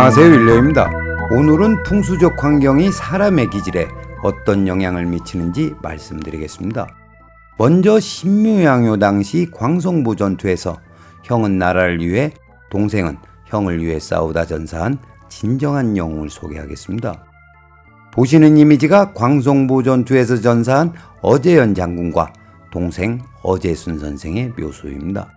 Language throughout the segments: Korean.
안녕하세요, 윌레입니다. 오늘은 풍수적 환경이 사람의 기질에 어떤 영향을 미치는지 말씀드리겠습니다. 먼저 신묘양요 당시 광성보 전투에서 형은 나라를 위해, 동생은 형을 위해 싸우다 전사한 진정한 영웅을 소개하겠습니다. 보시는 이미지가 광성보 전투에서 전사한 어제연 장군과 동생 어제순 선생의 묘소입니다.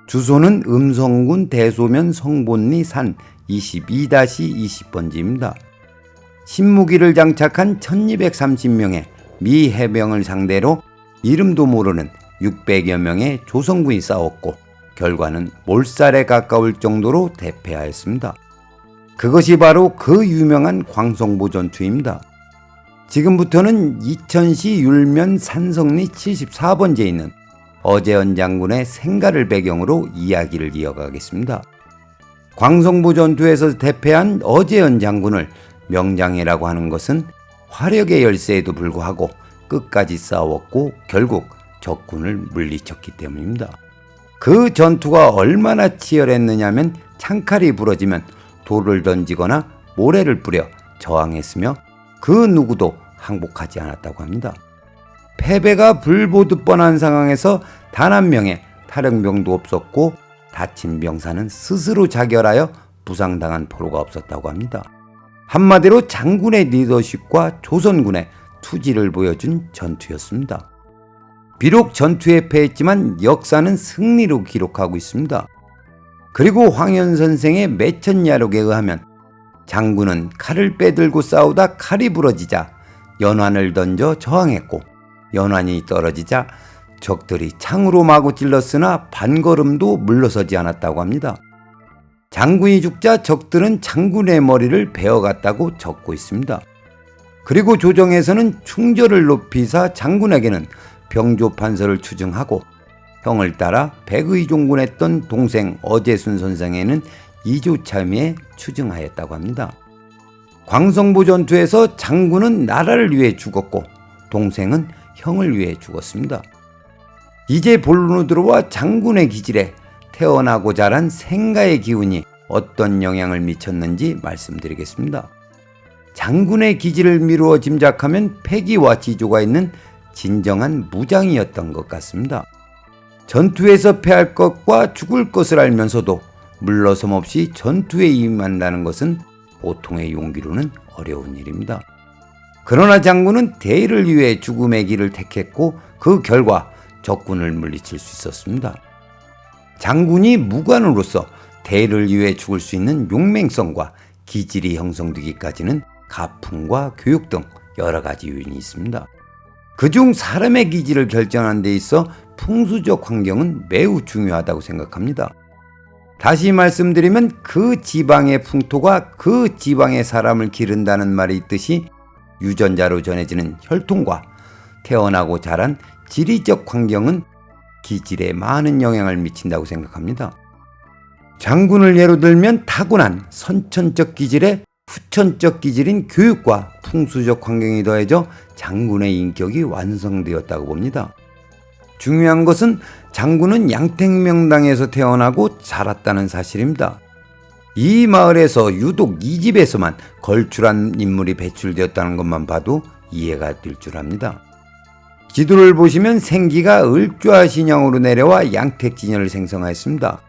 주소는 음성군 대소면 성본리 산 22-20번지입니다. 신무기를 장착한 1230명의 미 해병을 상대로 이름도 모르는 600여 명의 조선군이 싸웠고 결과는 몰살에 가까울 정도로 대패하였습니다. 그것이 바로 그 유명한 광성보 전투입니다. 지금부터는 이천시 율면 산성리 74번지에 있는 어제연 장군의 생가를 배경으로 이야기를 이어가겠습니다. 광성보 전투에서 대패한 어제연 장군을 명장이라고 하는 것은 화력의 열세에도 불구하고 끝까지 싸웠고 결국 적군을 물리쳤기 때문입니다. 그 전투가 얼마나 치열했느냐면 창칼이 부러지면 돌을 던지거나 모래를 뿌려 저항했으며 그 누구도 항복하지 않았다고 합니다. 패배가 불보듯 뻔한 상황에서 단 한 명의 탈영병도 없었고 다친 병사는 스스로 자결하여 부상당한 포로가 없었다고 합니다. 한마디로 장군의 리더십과 조선군의 투지를 보여준 전투였습니다. 비록 전투에 패했지만 역사는 승리로 기록하고 있습니다. 그리고 황현 선생의 매천야록에 의하면 장군은 칼을 빼들고 싸우다 칼이 부러지자 연환을 던져 저항했고 연환이 떨어지자 적들이 창으로 마구 찔렀으나 반걸음도 물러서지 않았다고 합니다. 장군이 죽자 적들은 장군의 머리를 베어갔다고 적고 있습니다. 그리고 조정에서는 충절을 높이사 장군에게는 병조판서를 추증하고 형을 따라 백의종군했던 동생 어제순 선생에는 이조참의에 추증하였다고 합니다. 광성보 전투에서 장군은 나라를 위해 죽었고 동생은 형을 위해 죽었습니다. 이제 본론으로 들어와 장군의 기질에 태어나고 자란 생가의 기운이 어떤 영향을 미쳤는지 말씀드리겠습니다. 장군의 기질을 미루어 짐작하면 패기와 지조가 있는 진정한 무장이었던 것 같습니다. 전투에서 패할 것과 죽을 것을 알면서도 물러섬 없이 전투에 임한다는 것은 보통의 용기로는 어려운 일입니다. 그러나 장군은 대의를 위해 죽음의 길을 택했고 그 결과 적군을 물리칠 수 있었습니다. 장군이 무관으로서 대의를 위해 죽을 수 있는 용맹성과 기질이 형성되기까지는 가풍과 교육 등 여러 가지 요인이 있습니다. 그중 사람의 기질을 결정하는 데 있어 풍수적 환경은 매우 중요하다고 생각합니다. 다시 말씀드리면 그 지방의 풍토가 그 지방의 사람을 기른다는 말이 있듯이 유전자로 전해지는 혈통과 태어나고 자란 지리적 환경은 기질에 많은 영향을 미친다고 생각합니다. 장군을 예로 들면 타고난 선천적 기질에 후천적 기질인 교육과 풍수적 환경이 더해져 장군의 인격이 완성되었다고 봅니다. 중요한 것은 장군은 양택명당에서 태어나고 자랐다는 사실입니다. 이 마을에서 유독 이 집에서만 걸출한 인물이 배출되었다는 것만 봐도 이해가 될 줄 압니다. 지도를 보시면 생기가 을좌 신양으로 내려와 양택진열을 생성하였습니다.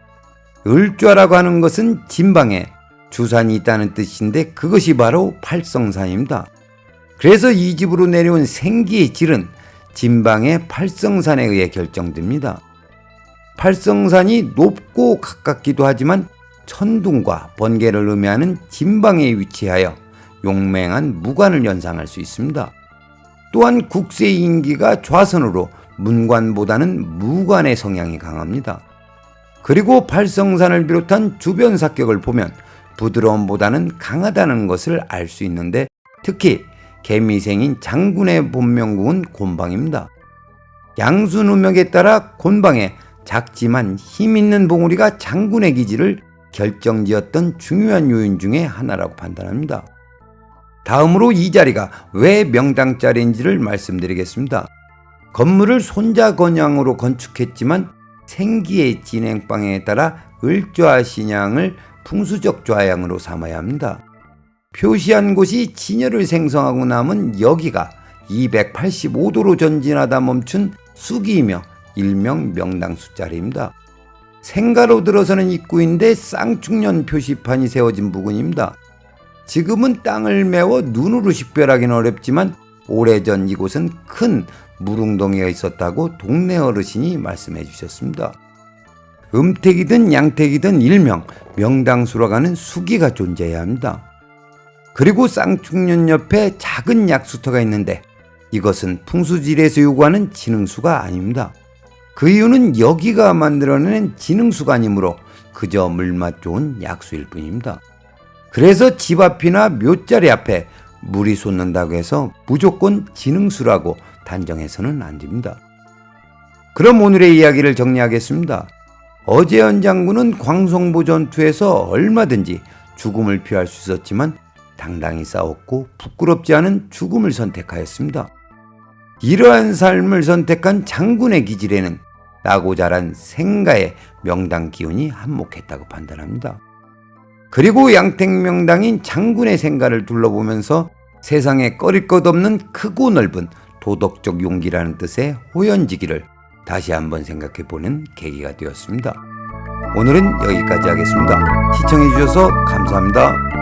을좌라고 하는 것은 진방에 주산이 있다는 뜻인데 그것이 바로 팔성산입니다. 그래서 이 집으로 내려온 생기의 질은 진방의 팔성산에 의해 결정됩니다. 팔성산이 높고 가깝기도 하지만 천둥과 번개를 의미하는 진방에 위치하여 용맹한 무관을 연상할 수 있습니다. 또한 국세의 인기가 좌선으로 문관보다는 무관의 성향이 강합니다. 그리고 팔성산을 비롯한 주변 사격을 보면 부드러움보다는 강하다는 것을 알 수 있는데 특히 개미생인 장군의 본명궁은 곤방입니다. 양순우명에 따라 곤방에 작지만 힘있는 봉우리가 장군의 기질을 결정지었던 중요한 요인 중에 하나라고 판단합니다. 다음으로 이 자리가 왜 명당 자리인지를 말씀드리겠습니다. 건물을 손자건양으로 건축했지만 생기의 진행방향에 따라 을좌 신양을 풍수적 좌양으로 삼아야 합니다. 표시한 곳이 진열을 생성하고 남은 여기가 285도로 전진하다 멈춘 수기이며 일명 명당 숫자리입니다. 생가로 들어서는 입구인데 쌍축년 표시판이 세워진 부근입니다. 지금은 땅을 메워 눈으로 식별하기는 어렵지만 오래전 이곳은 큰 물웅덩이가 있었다고 동네 어르신이 말씀해 주셨습니다. 음택이든 양택이든 일명 명당수라고 하는 수기가 존재해야 합니다. 그리고 쌍축년 옆에 작은 약수터가 있는데 이것은 풍수지리에서 요구하는 진흥수가 아닙니다. 그 이유는 여기가 만들어낸 진흥수가 아니므로 그저 물맛 좋은 약수일 뿐입니다. 그래서 집 앞이나 묘자리 앞에 물이 솟는다고 해서 무조건 진흥수라고 단정해서는 안 됩니다. 그럼 오늘의 이야기를 정리하겠습니다. 어재현 장군은 광성보 전투에서 얼마든지 죽음을 피할 수 있었지만 당당히 싸웠고 부끄럽지 않은 죽음을 선택하였습니다. 이러한 삶을 선택한 장군의 기질에는 나고 자란 생가의 명당 기운이 한몫했다고 판단합니다. 그리고 양택명당인 장군의 생가를 둘러보면서 세상에 꺼릴 것 없는 크고 넓은 도덕적 용기라는 뜻의 호연지기를 다시 한번 생각해보는 계기가 되었습니다. 오늘은 여기까지 하겠습니다. 시청해주셔서 감사합니다.